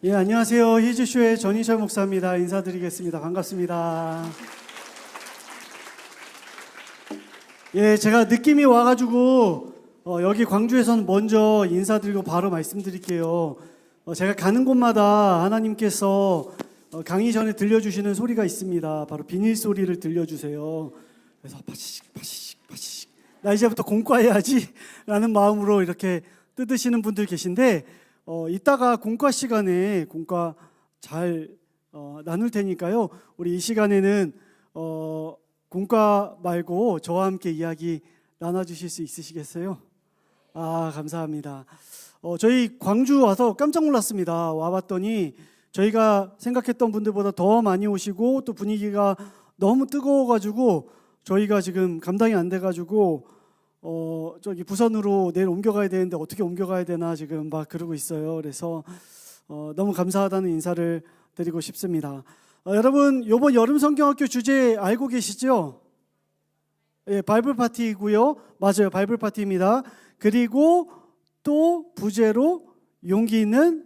예, 안녕하세요. 히즈쇼의 전희철 목사입니다. 인사드리겠습니다. 반갑습니다. 예, 제가 느낌이 와가지고 여기 광주에서는 먼저 인사드리고 바로 말씀드릴게요. 제가 가는 곳마다 하나님께서 강의 전에 들려주시는 소리가 있습니다. 바로 비닐 소리를 들려주세요. 그래서 파시식 나 이제부터 공과해야지 라는 마음으로 이렇게 뜯으시는 분들 계신데 이따가 공과 시간에 공과 잘 나눌 테니까요. 우리 이 시간에는 공과 말고 저와 함께 이야기 나눠주실 수 있으시겠어요? 아, 감사합니다. 저희 광주 와서 깜짝 놀랐습니다. 와봤더니 저희가 생각했던 분들보다 더 많이 오시고 또 분위기가 너무 뜨거워가지고 저희가 지금 감당이 안 돼가지고 저기 부산으로 내일 옮겨가야 되는데 어떻게 옮겨가야 되나 지금 막 그러고 있어요. 그래서 너무 감사하다는 인사를 드리고 싶습니다. 여러분, 이번 여름 성경학교 주제 알고 계시죠? 예, 바이블 파티이고요. 맞아요, 바이블 파티입니다. 그리고 또 부제로 용기 있는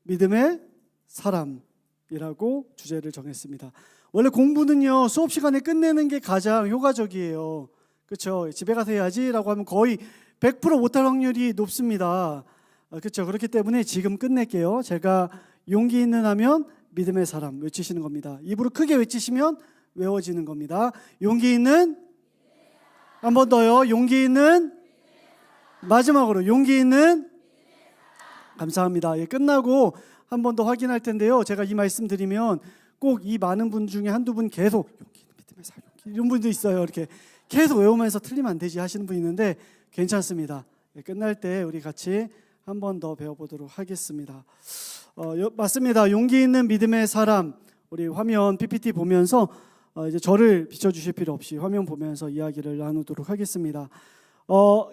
믿음의 사람이라고 주제를 정했습니다. 원래 공부는요, 수업 시간에 끝내는 게 가장 효과적이에요. 그렇죠? 집에 가서 해야지라고 하면 거의 100% 못할 확률이 높습니다. 그렇죠? 그렇기 때문에 지금 끝낼게요. 제가 용기 있는 하면 믿음의 사람 외치시는 겁니다. 입으로 크게 외치시면 외워지는 겁니다. 용기 있는, 한 번 더요. 용기 있는, 마지막으로 용기 있는, 감사합니다. 예, 끝나고 한 번 더 확인할 텐데요. 제가 이 말씀 드리면 꼭 이 많은 분 중에 한두 분 계속 용기 있는 믿음의 사람, 이런 분도 있어요. 이렇게 계속 외우면서 틀리면 안 되지 하시는 분 있는데 괜찮습니다. 예, 끝날 때 우리 같이 한 번 더 배워보도록 하겠습니다. 맞습니다. 용기 있는 믿음의 사람. 우리 화면 PPT 보면서 이제 저를 비춰주실 필요 없이 화면 보면서 이야기를 나누도록 하겠습니다.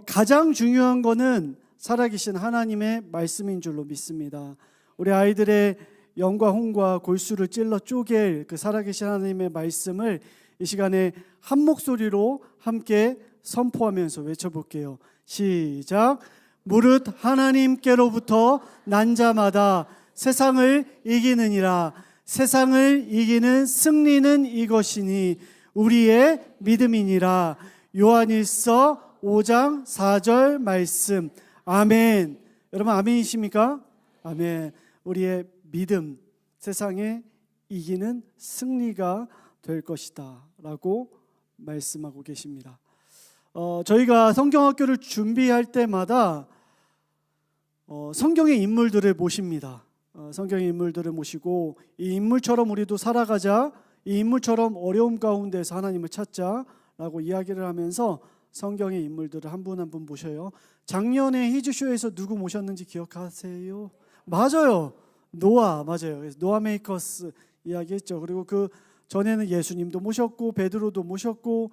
가장 중요한 거는 살아계신 하나님의 말씀인 줄로 믿습니다. 우리 아이들의 영과 홍과 골수를 찔러 쪼갤 그 살아계신 하나님의 말씀을 이 시간에 한 목소리로 함께 선포하면서 외쳐볼게요. 시작. 무릇 하나님께로부터 난 자마다 세상을 이기느니라. 세상을 이기는 승리는 이것이니 우리의 믿음이니라. 요한일서 5장 4절 말씀. 아멘. 여러분 아멘이십니까? 아멘. 우리의 믿음, 세상에 이기는 승리가 될 것이다 라고 말씀하고 계십니다. 저희가 성경학교를 준비할 때마다 성경의 인물들을 모십니다. 성경의 인물들을 모시고 이 인물처럼 우리도 살아가자, 이 인물처럼 어려움 가운데서 하나님을 찾자라고 이야기를 하면서 성경의 인물들을 한 분 한 분 모셔요. 작년에 히즈쇼에서 누구 모셨는지 기억하세요? 맞아요. 노아, 맞아요. 노아 메이커스 이야기했죠. 그리고 그 전에는 예수님도 모셨고 베드로도 모셨고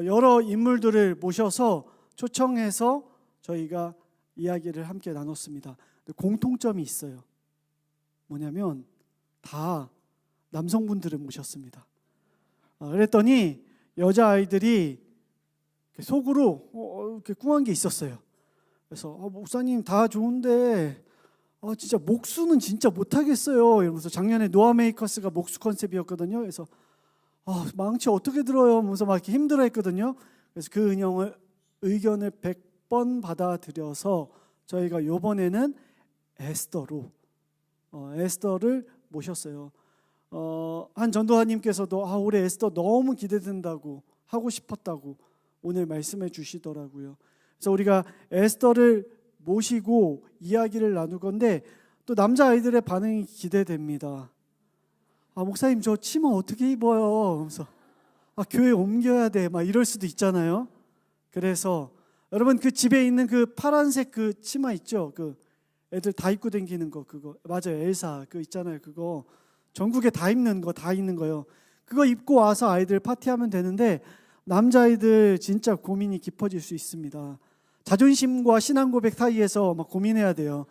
여러 인물들을 모셔서 초청해서 저희가 이야기를 함께 나눴습니다. 공통점이 있어요. 뭐냐면 다 남성분들을 모셨습니다. 그랬더니 여자아이들이 속으로 이렇게 꿍한 게 있었어요. 그래서 목사님 다 좋은데 진짜 목수는 진짜 못하겠어요 이러면서, 작년에 노아 메이커스가 목수 컨셉이었거든요. 그래서 망치 어떻게 들어요 하면서 막 이렇게 힘들어했거든요. 그래서 그 의견을 100번 받아들여서 저희가 이번에는 에스더를 모셨어요. 한 전도사님께서도 올해 에스더 너무 기대된다고, 하고 싶었다고 오늘 말씀해 주시더라고요. 그래서 우리가 에스더를 모시고 이야기를 나눌 건데 또 남자아이들의 반응이 기대됩니다. 목사님 저 치마 어떻게 입어요? 그래서 교회 옮겨야 돼 막 이럴 수도 있잖아요. 그래서 여러분 그 집에 있는 그 파란색 그 치마 있죠? 그 애들 다 입고 다니는 거, 그거 맞아요. 엘사 그 있잖아요. 그거 전국에 다 입는 거, 다 있는 거요. 그거 입고 와서 아이들 파티하면 되는데 남자아이들 진짜 고민이 깊어질 수 있습니다. 자존심과 신앙 고백 사이에서 막 고민해야 돼요.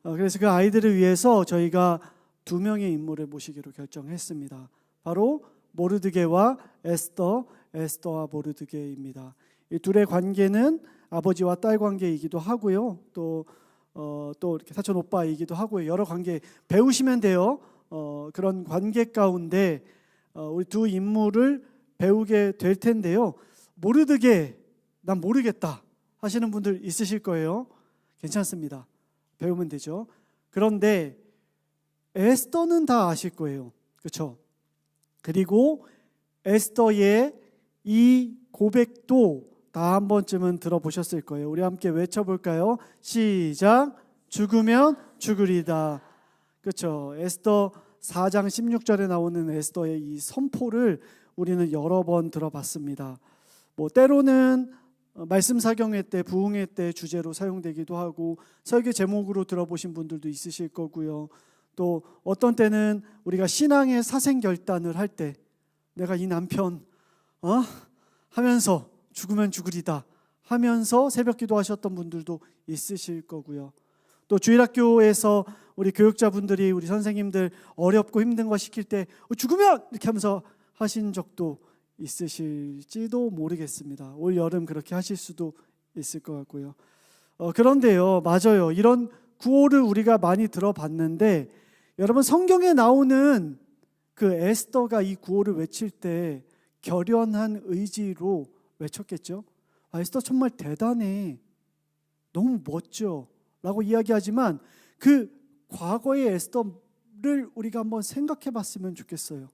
그래서 그 아이들을 위해서 저희가 2명의 인물을 모시기로 결정했습니다. 바로 모르드게와 에스더와 모르드게입니다. 이 둘의 관계는 아버지와 딸 관계이기도 하고요. 또 또 이렇게 사촌 오빠이기도 하고요. 여러 관계 배우시면 돼요. 그런 관계 가운데 우리 두 인물을 배우게 될 텐데요. 모르드게 난 모르겠다 하시는 분들 있으실 거예요. 괜찮습니다. 배우면 되죠. 그런데 에스더는 다 아실 거예요. 그렇죠? 그리고 에스더의 이 고백도 다 한 번쯤은 들어보셨을 거예요. 우리 함께 외쳐볼까요? 시작. 죽으면 죽으리다. 그렇죠. 에스더 4장 16절에 나오는 에스더의 이 선포를 우리는 여러 번 들어봤습니다. 때로는 말씀 사경회 때, 부흥회 때 주제로 사용되기도 하고 설교 제목으로 들어보신 분들도 있으실 거고요. 또 어떤 때는 우리가 신앙의 사생결단을 할 때 내가 이 남편 하면서 죽으면 죽으리다 하면서 새벽 기도하셨던 분들도 있으실 거고요. 또 주일학교에서 우리 교육자분들이 우리 선생님들 어렵고 힘든 거 시킬 때 죽으면 이렇게 하면서 하신 적도 있으실지도 모르겠습니다. 올 여름 그렇게 하실 수도 있을 것 같고요. 그런데요, 맞아요. 이런 구호를 우리가 많이 들어봤는데 여러분 성경에 나오는 그 에스더가 이 구호를 외칠 때 결연한 의지로 외쳤겠죠. 에스더 정말 대단해, 너무 멋져 라고 이야기하지만 그 과거의 에스더를 우리가 한번 생각해 봤으면 좋겠어요.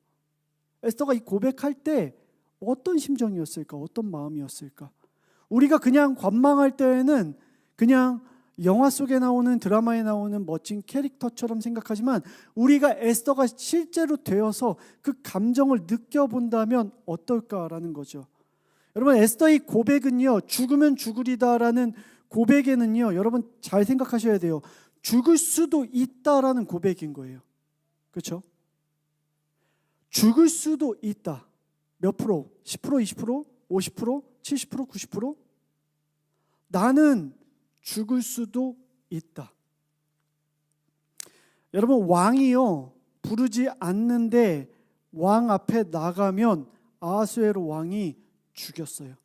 에스더가 이 고백할 때 어떤 심정이었을까? 어떤 마음이었을까? 우리가 그냥 관망할 때에는 그냥 영화 속에 나오는, 드라마에 나오는 멋진 캐릭터처럼 생각하지만 우리가 에스더가 실제로 되어서 그 감정을 느껴본다면 어떨까라는 거죠. 여러분, 에스더의 고백은요, 죽으면 죽으리다라는 고백에는요, 여러분 잘 생각하셔야 돼요. 죽을 수도 있다라는 고백인 거예요. 그렇죠? 죽을 수도 있다. 몇 프로? 10%, 20%, 50%, 70%, 90%? 나는 죽을 수도 있다. 여러분, 왕이요 부르지 않는데 왕 앞에 나가면 아하수에로 왕이 죽였어요.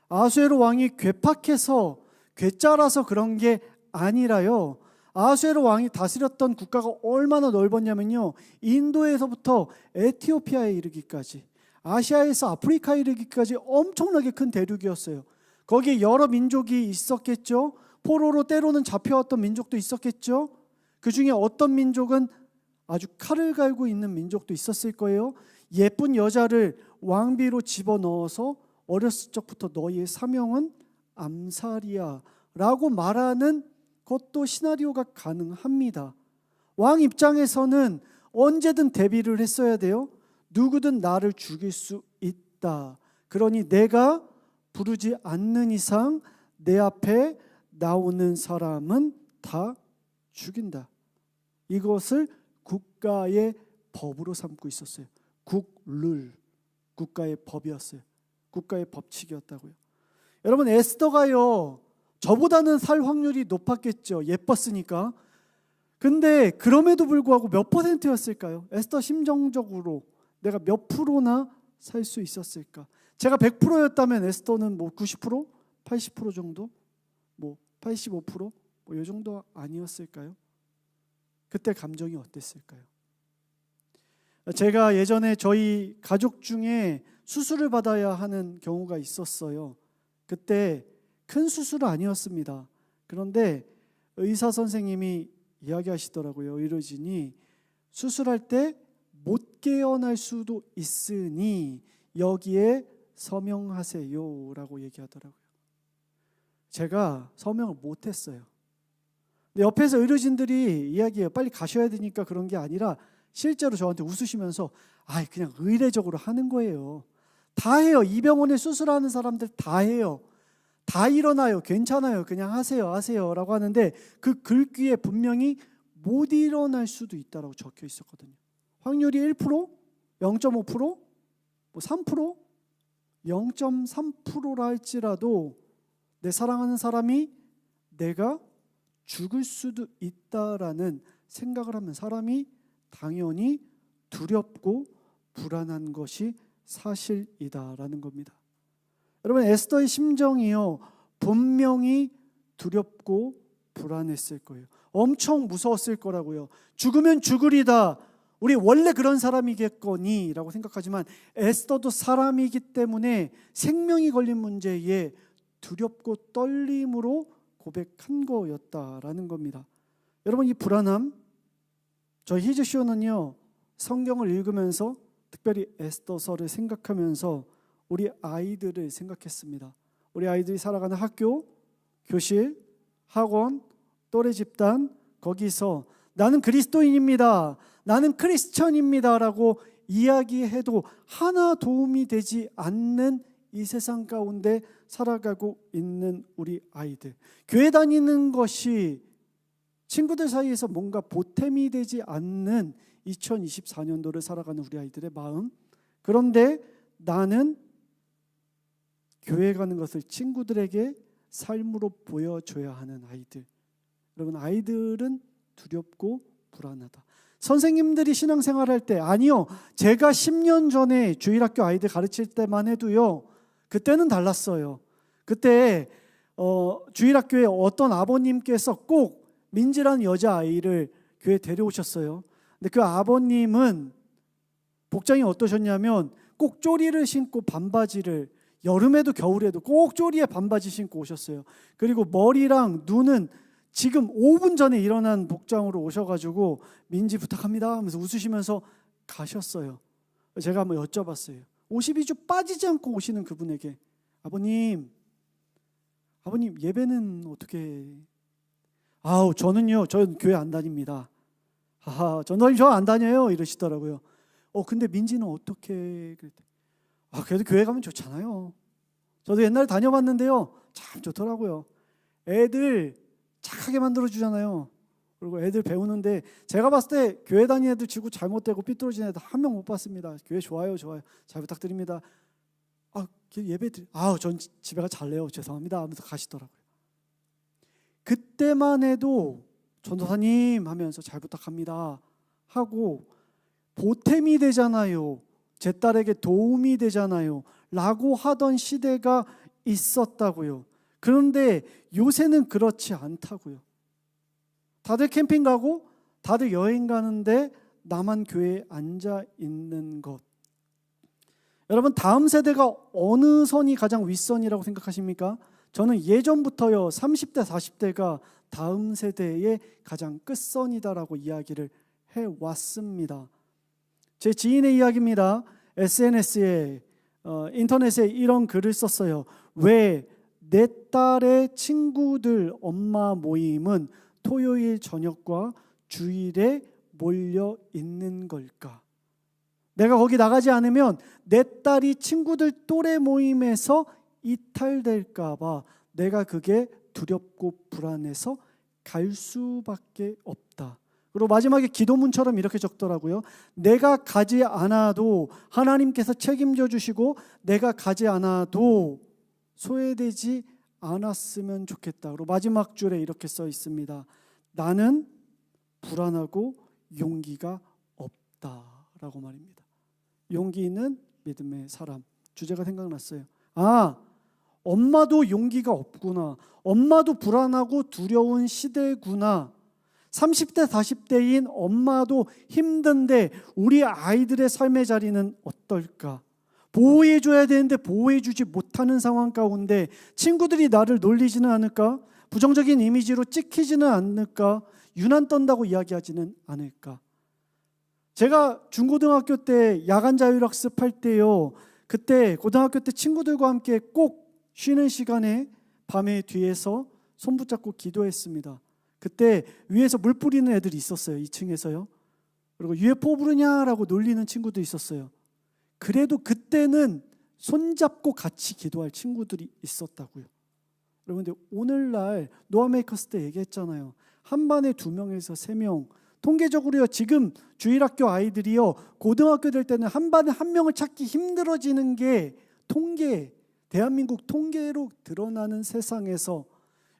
아하수에로 왕이 괴팍해서 괴짜라서 그런 게 아니라요, 아하수에로 왕이 다스렸던 국가가 얼마나 넓었냐면요, 인도에서부터 에티오피아에 이르기까지, 아시아에서 아프리카에 이르기까지 엄청나게 큰 대륙이었어요. 거기에 여러 민족이 있었겠죠. 포로로 때로는 잡혀왔던 민족도 있었겠죠. 그 중에 어떤 민족은 아주 칼을 갈고 있는 민족도 있었을 거예요. 예쁜 여자를 왕비로 집어넣어서 어렸을 적부터 너희의 사명은 암살이야 라고 말하는 것도 시나리오가 가능합니다. 왕 입장에서는 언제든 대비를 했어야 돼요. 누구든 나를 죽일 수 있다. 그러니 내가 부르지 않는 이상 내 앞에 나오는 사람은 다 죽인다. 이것을 국가의 법으로 삼고 있었어요. 국룰, 국가의 법이었어요. 국가의 법칙이었다고요. 여러분, 에스더가요 저보다는 살 확률이 높았겠죠. 예뻤으니까. 근데 그럼에도 불구하고 몇 %였을까요? 에스더 심정적으로 내가 몇 프로나 살 수 있었을까? 제가 100%였다면 에스더는 90%? 80% 정도? 85%? 이 정도 아니었을까요? 그때 감정이 어땠을까요? 제가 예전에 저희 가족 중에 수술을 받아야 하는 경우가 있었어요. 그때 큰 수술은 아니었습니다. 그런데 의사 선생님이 이야기하시더라고요. 의료진이 수술할 때 못 깨어날 수도 있으니 여기에 서명하세요 라고 얘기하더라고요. 제가 서명을 못했어요. 근데 옆에서 의료진들이 이야기해요. 빨리 가셔야 되니까 그런 게 아니라 실제로 저한테 웃으시면서 그냥 의례적으로 하는 거예요. 다 해요. 이 병원에 수술하는 사람들 다 해요. 다 일어나요. 괜찮아요. 그냥 하세요 라고 하는데 그 글귀에 분명히 못 일어날 수도 있다라고 적혀 있었거든요. 확률이 1%? 0.5%? 3%? 0.3%라 할지라도 내 사랑하는 사람이 내가 죽을 수도 있다라는 생각을 하면 사람이 당연히 두렵고 불안한 것이 사실이다라는 겁니다. 여러분, 에스더의 심정이요 분명히 두렵고 불안했을 거예요. 엄청 무서웠을 거라고요. 죽으면 죽으리다. 우리 원래 그런 사람이겠거니 라고 생각하지만 에스더도 사람이기 때문에 생명이 걸린 문제에 두렵고 떨림으로 고백한 거였다라는 겁니다. 여러분, 이 불안함, 저희 히즈쇼는요 성경을 읽으면서 특별히 에스더서를 생각하면서 우리 아이들을 생각했습니다. 우리 아이들이 살아가는 학교, 교실, 학원, 또래 집단, 거기서 나는 그리스도인입니다, 나는 크리스천입니다 라고 이야기해도 하나 도움이 되지 않는 이 세상 가운데 살아가고 있는 우리 아이들, 교회 다니는 것이 친구들 사이에서 뭔가 보탬이 되지 않는 2024년도를 살아가는 우리 아이들의 마음. 그런데 나는 교회 가는 것을 친구들에게 삶으로 보여줘야 하는 아이들. 여러분, 아이들은 두렵고 불안하다. 선생님들이 신앙생활할 때, 아니요, 제가 10년 전에 주일학교 아이들 가르칠 때만 해도요, 그때는 달랐어요. 그때 주일학교에 어떤 아버님께서 꼭 민지라는 여자아이를 교회에 데려오셨어요. 근데 그 아버님은 복장이 어떠셨냐면 꼭 쪼리를 신고 반바지를, 여름에도 겨울에도 꼭 쪼리에 반바지 신고 오셨어요. 그리고 머리랑 눈은 지금 5분 전에 일어난 복장으로 오셔가지고 민지 부탁합니다 하면서 웃으시면서 가셨어요. 제가 한번 여쭤봤어요. 52주 빠지지 않고 오시는 그분에게, 아버님 예배는 어떻게? 저는요, 전 교회 안 다닙니다. 전도사님 저 안 다녀요 이러시더라고요. 근데 민지는 어떻게? 그래도 교회 가면 좋잖아요. 저도 옛날에 다녀봤는데요, 참 좋더라고요. 애들 착하게 만들어주잖아요. 그리고 애들 배우는데 제가 봤을 때 교회 다니는 애들 치고 잘못되고 삐뚤어진 애들 한 명 못 봤습니다. 교회 좋아요. 잘 부탁드립니다. 예배 전 집에 가 잘래요. 죄송합니다 하면서 가시더라고요. 그때만 해도 전도사님 하면서 잘 부탁합니다 하고 보탬이 되잖아요, 제 딸에게 도움이 되잖아요 라고 하던 시대가 있었다고요. 그런데 요새는 그렇지 않다고요. 다들 캠핑 가고 다들 여행 가는데 나만 교회에 앉아 있는 것. 여러분, 다음 세대가 어느 선이 가장 윗선이라고 생각하십니까? 저는 예전부터요 30대 40대가 다음 세대의 가장 끝선이다라고 이야기를 해왔습니다. 제 지인의 이야기입니다. SNS에 인터넷에 이런 글을 썼어요. 왜 내 딸의 친구들 엄마 모임은 토요일 저녁과 주일에 몰려 있는 걸까? 내가 거기 나가지 않으면 내 딸이 친구들 또래 모임에서 이탈될까 봐 내가 그게 두렵고 불안해서 갈 수밖에 없다. 그리고 마지막에 기도문처럼 이렇게 적더라고요. 내가 가지 않아도 하나님께서 책임져 주시고 내가 가지 않아도 소외되지 않았으면 좋겠다. 그리고 마지막 줄에 이렇게 써 있습니다. 나는 불안하고 용기가 없다라고 말입니다. 용기 있는 믿음의 사람. 주제가 생각났어요. 엄마도 용기가 없구나. 엄마도 불안하고 두려운 시대구나. 30대 40대인 엄마도 힘든데 우리 아이들의 삶의 자리는 어떨까? 보호해줘야 되는데 보호해주지 못하는 상황 가운데 친구들이 나를 놀리지는 않을까? 부정적인 이미지로 찍히지는 않을까? 유난 떤다고 이야기하지는 않을까? 제가 중고등학교 때 야간 자율학습할 때요, 그때 고등학교 때 친구들과 함께 꼭 쉬는 시간에 밤에 뒤에서 손 붙잡고 기도했습니다. 그때 위에서 물 뿌리는 애들이 있었어요. 2층에서요. 그리고 UFO 부르냐라고 놀리는 친구도 있었어요. 그래도 그때는 손잡고 같이 기도할 친구들이 있었다고요. 여러분, 근데 오늘날 노아메이커스 때 얘기했잖아요. 한 반에 2명에서 3명. 통계적으로요, 지금 주일학교 아이들이요, 고등학교 될 때는 한 반에 1명을 찾기 힘들어지는 게 대한민국 통계로 드러나는 세상에서,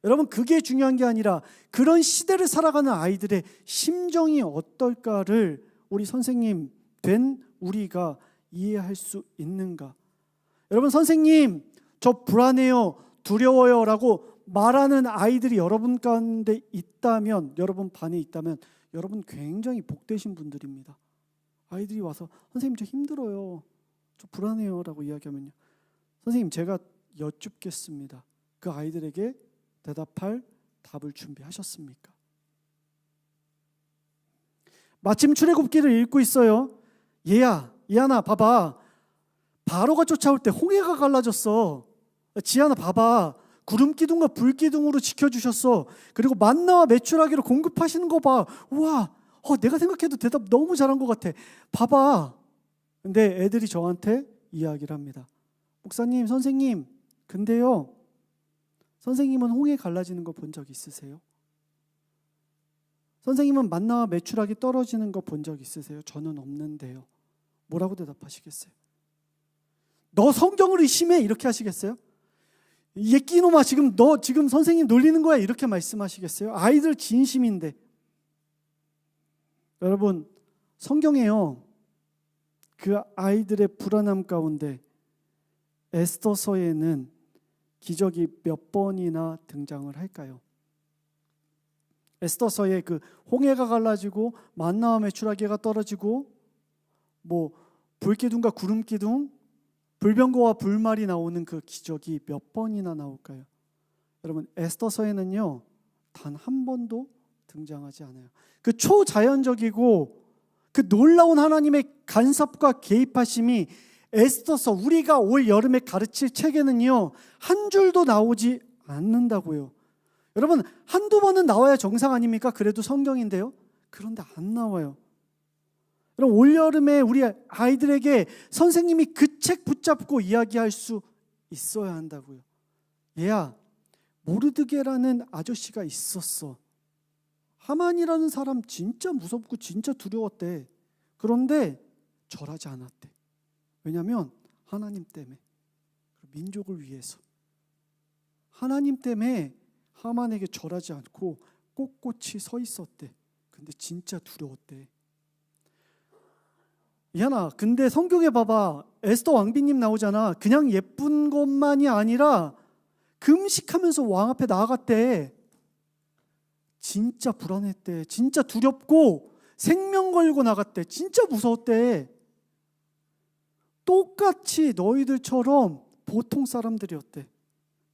여러분, 그게 중요한 게 아니라 그런 시대를 살아가는 아이들의 심정이 어떨까를 우리 선생님 된 우리가 이해할 수 있는가? 여러분, 선생님 저 불안해요, 두려워요 라고 말하는 아이들이 여러분 가운데 있다면, 여러분 반에 있다면 여러분 굉장히 복되신 분들입니다. 아이들이 와서 선생님 저 힘들어요, 저 불안해요 라고 이야기하면요, 선생님 제가 여쭙겠습니다. 그 아이들에게 대답할 답을 준비하셨습니까? 마침 출애굽기를 읽고 있어요. 얘야나 봐봐, 바로가 쫓아올 때 홍해가 갈라졌어. 지아나 봐봐, 구름 기둥과 불 기둥으로 지켜주셨어. 그리고 만나와 메추라기로 공급하시는 거 봐. 우와, 내가 생각해도 대답 너무 잘한 것 같아. 봐봐. 근데 애들이 저한테 이야기를 합니다. 목사님, 선생님, 근데요, 선생님은 홍해 갈라지는 거 본 적 있으세요? 선생님은 만나와 메추라기 떨어지는 거 본 적 있으세요? 저는 없는데요. 뭐라고 대답하시겠어요? 너 성경을 의심해? 이렇게 하시겠어요? 예끼놈아, 너 지금 선생님 놀리는 거야? 이렇게 말씀하시겠어요? 아이들 진심인데. 여러분, 성경에요, 그 아이들의 불안함 가운데 에스더서에는 기적이 몇 번이나 등장을 할까요? 에스더서에 그 홍해가 갈라지고 만나와 메추라기가 떨어지고 불기둥과 구름기둥, 불병거와 불말이 나오는 그 기적이 몇 번이나 나올까요? 여러분, 에스더서에는요 단 한 번도 등장하지 않아요. 그 초자연적이고 그 놀라운 하나님의 간섭과 개입하심이 에스더서, 우리가 올 여름에 가르칠 책에는요 한 줄도 나오지 않는다고요. 여러분, 한두 번은 나와야 정상 아닙니까? 그래도 성경인데요. 그런데 안 나와요. 여러분, 올여름에 우리 아이들에게 선생님이 그 책 붙잡고 이야기할 수 있어야 한다고요. 얘야, 모르드게라는 아저씨가 있었어. 하만이라는 사람 진짜 무섭고 진짜 두려웠대. 그런데 절하지 않았대. 왜냐하면 하나님 때문에, 민족을 위해서. 하나님 때문에 하만에게 절하지 않고 꼿꼿이 서 있었대. 근데 진짜 두려웠대. 이하나, 근데 성경에 봐봐, 에스더 왕비님 나오잖아. 그냥 예쁜 것만이 아니라 금식하면서 왕 앞에 나아갔대. 진짜 불안했대. 진짜 두렵고 생명 걸고 나갔대. 진짜 무서웠대. 똑같이 너희들처럼 보통 사람들이었대.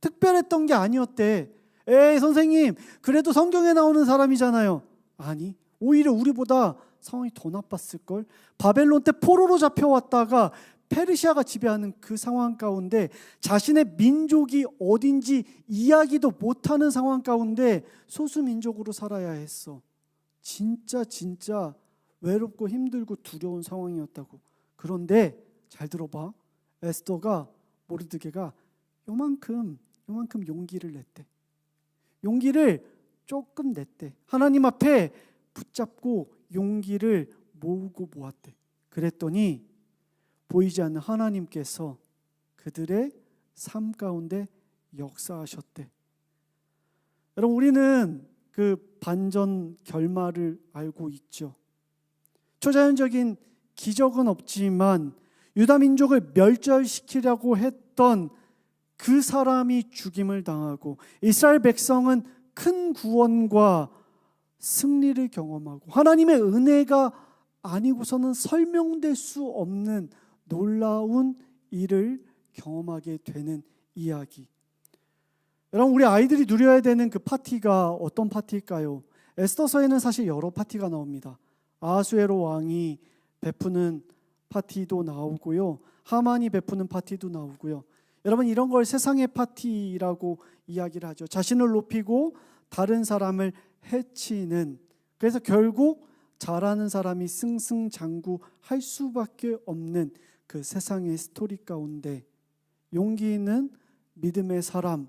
특별했던 게 아니었대. 에이 선생님, 그래도 성경에 나오는 사람이잖아요. 아니, 오히려 우리보다 상황이 더 나빴을걸. 바벨론 때 포로로 잡혀왔다가 페르시아가 지배하는 그 상황 가운데 자신의 민족이 어딘지 이야기도 못하는 상황 가운데 소수민족으로 살아야 했어. 진짜 외롭고 힘들고 두려운 상황이었다고. 그런데 잘 들어봐. 에스더가, 모르드게가 요만큼 용기를 냈대. 용기를 조금 냈대. 하나님 앞에 붙잡고 용기를 모으고 모았대. 그랬더니 보이지 않는 하나님께서 그들의 삶 가운데 역사하셨대. 여러분, 우리는 그 반전 결말을 알고 있죠. 초자연적인 기적은 없지만 유다 민족을 멸절시키려고 했던 그 사람이 죽임을 당하고 이스라엘 백성은 큰 구원과 승리를 경험하고 하나님의 은혜가 아니고서는 설명될 수 없는 놀라운 일을 경험하게 되는 이야기. 여러분, 우리 아이들이 누려야 되는 그 파티가 어떤 파티일까요? 에스더서에는 사실 여러 파티가 나옵니다. 아하수에로 왕이 베푸는 파티도 나오고요, 하만이 베푸는 파티도 나오고요. 여러분, 이런 걸 세상의 파티라고 이야기를 하죠. 자신을 높이고 다른 사람을 해치는, 그래서 결국 잘하는 사람이 승승장구할 수밖에 없는 그 세상의 스토리 가운데 용기 있는 믿음의 사람,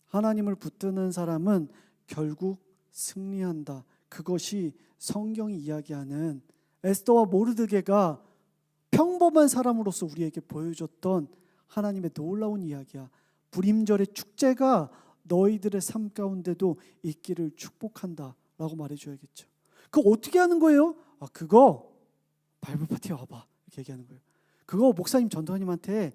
하나님을 붙드는 사람은 결국 승리한다. 그것이 성경이 이야기하는 에스더와 모르드게가 평범한 사람으로서 우리에게 보여줬던 하나님의 놀라운 이야기야. 불임절의 축제가 너희들의 삶 가운데도 있기를 축복한다 라고 말해줘야겠죠. 그거 어떻게 하는 거예요? 그거 바이블 파티에 와봐 이렇게 얘기하는 거예요. 그거 목사님 전도사님한테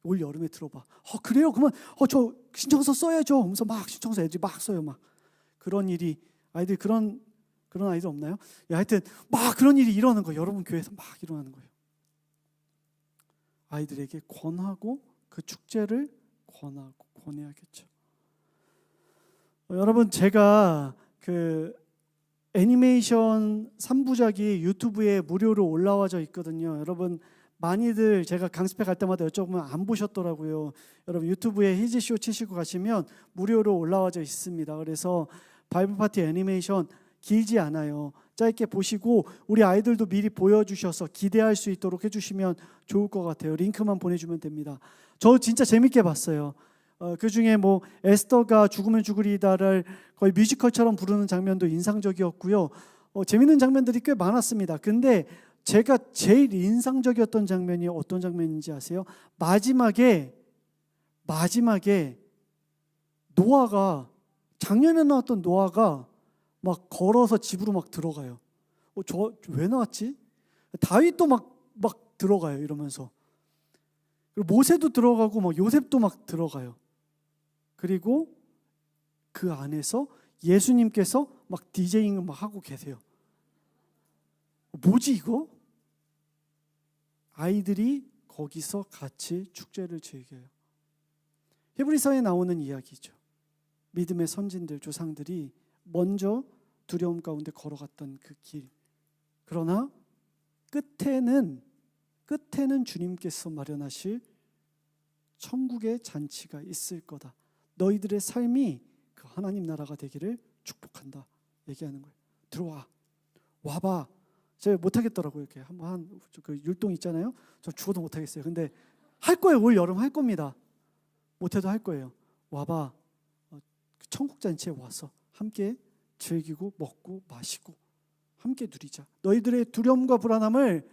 올 여름에 들어봐. 그래요? 그러면 저 신청서 써야죠. 하면서 막 신청서 애들이 막 써요. 막 그런 일이 아이들 그런 아이들 없나요? 하여튼 막 그런 일이 일어나는 거예요. 여러분 교회에서 막 일어나는 거예요. 아이들에게 권하고 그 축제를 권해야겠죠. 여러분 제가 그 애니메이션 3부작이 유튜브에 무료로 올라와져 있거든요. 여러분 많이들 제가 강습회 갈 때마다 여쭤보면 안 보셨더라고요. 여러분 유튜브에 히지쇼 치시고 가시면 무료로 올라와져 있습니다. 그래서 바이블 파티 애니메이션 길지 않아요. 짧게 보시고 우리 아이들도 미리 보여주셔서 기대할 수 있도록 해주시면 좋을 것 같아요. 링크만 보내주면 됩니다. 저 진짜 재밌게 봤어요. 그 중에 뭐 에스더가 죽으면 죽으리다를 거의 뮤지컬처럼 부르는 장면도 인상적이었고요. 재밌는 장면들이 꽤 많았습니다. 근데 제가 제일 인상적이었던 장면이 어떤 장면인지 아세요? 마지막에 노아가 작년에 나왔던 노아가 막 걸어서 집으로 막 들어가요. 저 왜 나왔지? 다윗도 막 들어가요. 이러면서 그리고 모세도 들어가고 막 요셉도 막 들어가요. 그리고 그 안에서 예수님께서 막 디제잉을 막 하고 계세요. 뭐지 이거? 아이들이 거기서 같이 축제를 즐겨요. 히브리서에 나오는 이야기죠. 믿음의 선진들, 조상들이 먼저 두려움 가운데 걸어갔던 그 길. 그러나 끝에는 주님께서 마련하실 천국의 잔치가 있을 거다. 너희들의 삶이 그 하나님 나라가 되기를 축복한다. 얘기하는 거예요. 들어와. 와봐. 제가 못하겠더라고요. 이렇게 한번 그 율동 있잖아요. 저 죽어도 못하겠어요. 근데 할 거예요. 올 여름 할 겁니다. 못해도 할 거예요. 와봐. 천국 잔치에 와서 함께 즐기고 먹고 마시고 함께 누리자. 너희들의 두려움과 불안함을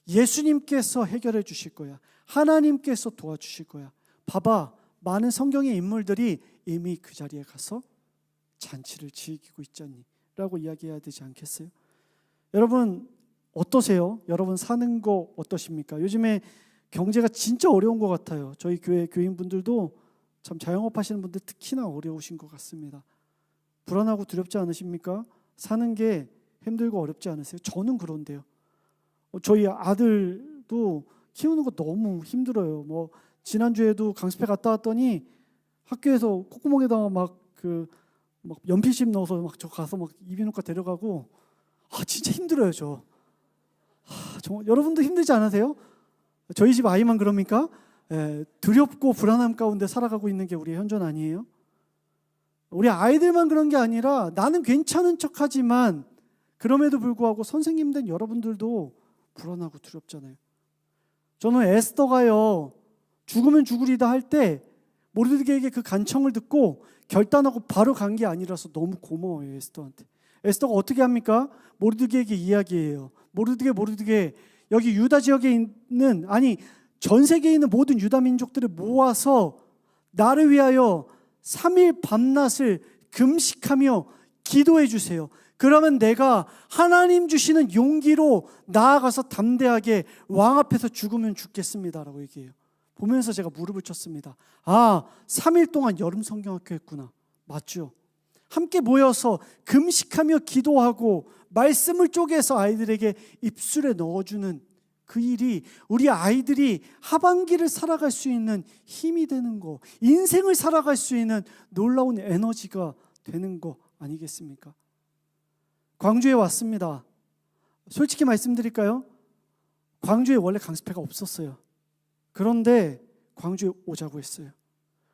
예수님께서 해결해 주실 거야. 하나님께서 도와주실 거야. 봐봐. 많은 성경의 인물들이 이미 그 자리에 가서 잔치를 즐기고 있잖니 라고 이야기해야 되지 않겠어요? 여러분 어떠세요? 여러분 사는 거 어떠십니까? 요즘에 경제가 진짜 어려운 것 같아요. 저희 교회 교인분들도 참 자영업 하시는 분들 특히나 어려우신 것 같습니다. 불안하고 두렵지 않으십니까? 사는 게 힘들고 어렵지 않으세요? 저는 그런데요. 저희 아들도 키우는 거 너무 힘들어요. 뭐 지난주에도 강습회 갔다 왔더니 학교에서 콧구멍에다가 막 연필심 넣어서 막 저 가서 막 이비인후과 데려가고 진짜 힘들어요. 정말 여러분도 힘들지 않으세요? 저희 집 아이만 그럽니까? 두렵고 불안함 가운데 살아가고 있는 게 우리의 현존 아니에요? 우리 아이들만 그런 게 아니라 나는 괜찮은 척하지만 그럼에도 불구하고 선생님 된 여러분들도 불안하고 두렵잖아요. 저는 에스더가요 죽으면 죽으리다 할 때 모르드게에게 그 간청을 듣고 결단하고 바로 간 게 아니라서 너무 고마워요. 에스더한테. 에스더가 어떻게 합니까? 모르드게에게 이야기해요. 모르드게 여기 유다 지역에 있는 전 세계에 있는 모든 유다 민족들을 모아서 나를 위하여 3일 밤낮을 금식하며 기도해 주세요. 그러면 내가 하나님 주시는 용기로 나아가서 담대하게 왕 앞에서 죽으면 죽겠습니다라고 얘기해요. 보면서 제가 무릎을 쳤습니다. 3일 동안 여름 성경학교 했구나. 맞죠? 함께 모여서 금식하며 기도하고 말씀을 쪼개서 아이들에게 입술에 넣어주는 그 일이 우리 아이들이 하반기를 살아갈 수 있는 힘이 되는 거, 인생을 살아갈 수 있는 놀라운 에너지가 되는 거 아니겠습니까? 광주에 왔습니다. 솔직히 말씀드릴까요? 광주에 원래 강습회가 없었어요. 그런데 광주에 오자고 했어요.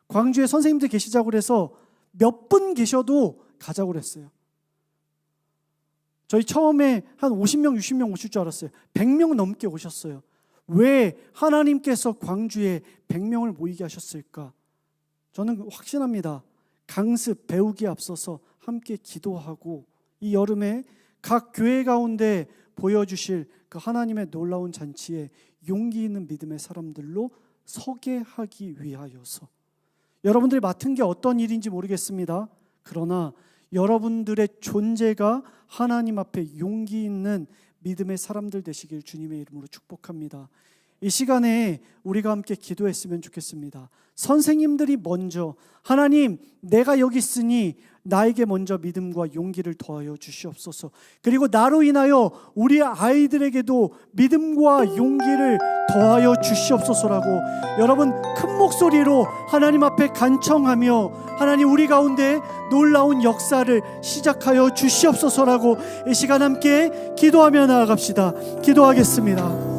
광주에 선생님들 계시자고 해서 몇 분 계셔도 가자고 했어요. 저희 처음에 한 50명, 60명 오실 줄 알았어요. 100명 넘게 오셨어요. 왜 하나님께서 광주에 100명을 모이게 하셨을까? 저는 확신합니다. 강습, 배우기에 앞서서 함께 기도하고 이 여름에 각 교회 가운데 보여주실 그 하나님의 놀라운 잔치에 용기 있는 믿음의 사람들로 서게 하기 위하여서 여러분들이 맡은 게 어떤 일인지 모르겠습니다. 그러나 여러분들의 존재가 하나님 앞에 용기 있는 믿음의 사람들 되시길 주님의 이름으로 축복합니다. 이 시간에 우리가 함께 기도했으면 좋겠습니다. 선생님들이 먼저 하나님, 내가 여기 있으니 나에게 먼저 믿음과 용기를 더하여 주시옵소서. 그리고 나로 인하여 우리 아이들에게도 믿음과 용기를 더하여 주시옵소서라고 여러분 큰 목소리로 하나님 앞에 간청하며 하나님 우리 가운데 놀라운 역사를 시작하여 주시옵소서라고 이 시간 함께 기도하며 나아갑시다. 기도하겠습니다.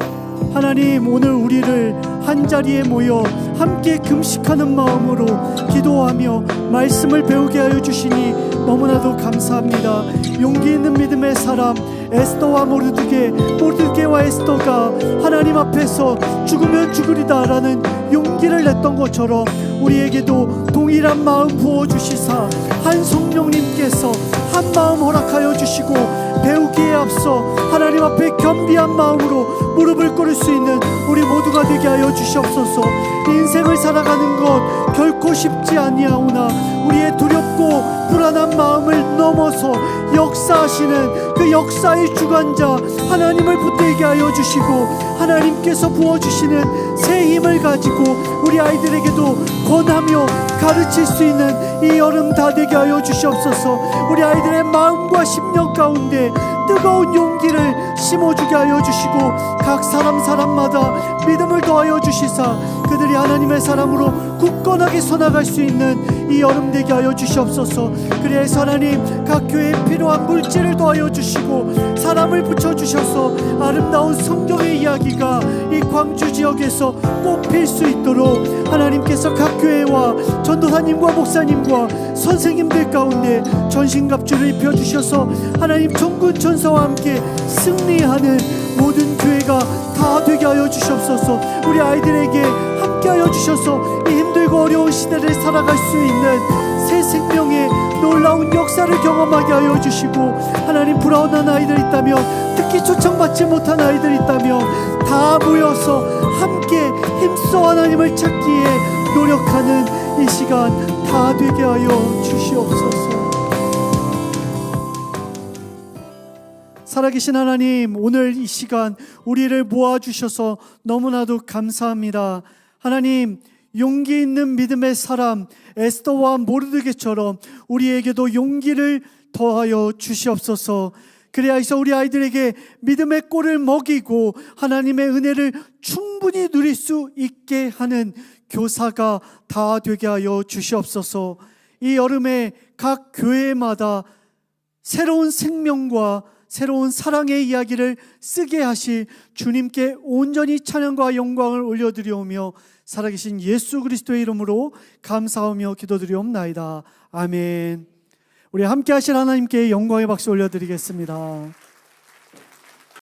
하나님, 오늘 우리를 한자리에 모여 함께 금식하는 마음으로 기도하며 말씀을 배우게 하여 주시니 너무나도 감사합니다. 용기 있는 믿음의 사람 에스더와 모르드게와 에스더가 하나님 앞에서 죽으면 죽으리다 라는 용기를 냈던 것처럼 우리에게도 동일한 마음 부어주시사 한 성령님께서 한 마음 허락하여 주시고 배우기에 앞서 하나님 앞에 겸비한 마음으로 무릎을 꿇을 수 있는 우리 모두가 되게 하여 주시옵소서. 인생을 살아가는 것 결코 쉽지 아니하오나 우리의 두렵고 불안한 마음을 넘어서 역사하시는 그 역사의 주관자 하나님을 붙들게 하여 주시고 하나님께서 부어주시는 새 힘을 가지고 우리 아이들에게도 권하며 가르칠 수 있는 이 여름 다 되게 하여 주시옵소서. 우리 아이들의 마음과 심령 가운데 뜨거운 용기를 심어주게 하여 주시고 각 사람마다 믿음을 더하여 주시사 그들이 하나님의 사람으로 굳건하게 서나갈 수 있는 이 여름 되게 하여 주시옵소서. 그래서 하나님 각 교회에 필요한 물질을 더하여 주시고 사람을 붙여주셔서 아름다운 성경의 이야기가 이 광주 지역에서 꽃필 수 있도록 하나님께서 각 교회와 전도사님과 목사님과 선생님들 가운데 전신갑주를 입혀주셔서 하나님 천군 천사와 함께 승리하는 모든 교회가 다 되게 하여 주시옵소서. 우리 아이들에게 함께 하여 주셔서 이 힘들고 어려운 시대를 살아갈 수 있는 새 생명의 놀라운 역사를 경험하게 하여 주시고 하나님 불안한 아이들 있다면 특히 초청받지 못한 아이들 있다면 다 모여서 함께 힘써 하나님을 찾기에 노력하는 이 시간 다 되게 하여 주시옵소서. 살아계신 하나님, 오늘 이 시간 우리를 모아주셔서 너무나도 감사합니다. 하나님, 용기 있는 믿음의 사람 에스더와 모르드게처럼 우리에게도 용기를 더하여 주시옵소서. 그래야 해서 우리 아이들에게 믿음의 꼴을 먹이고 하나님의 은혜를 충분히 누릴 수 있게 하는 교사가 다 되게 하여 주시옵소서. 이 여름에 각 교회마다 새로운 생명과 새로운 사랑의 이야기를 쓰게 하실 주님께 온전히 찬양과 영광을 올려드리오며 살아계신 예수 그리스도의 이름으로 감사하며 기도드리옵나이다. 아멘. 우리 함께 하실 하나님께 영광의 박수 올려드리겠습니다.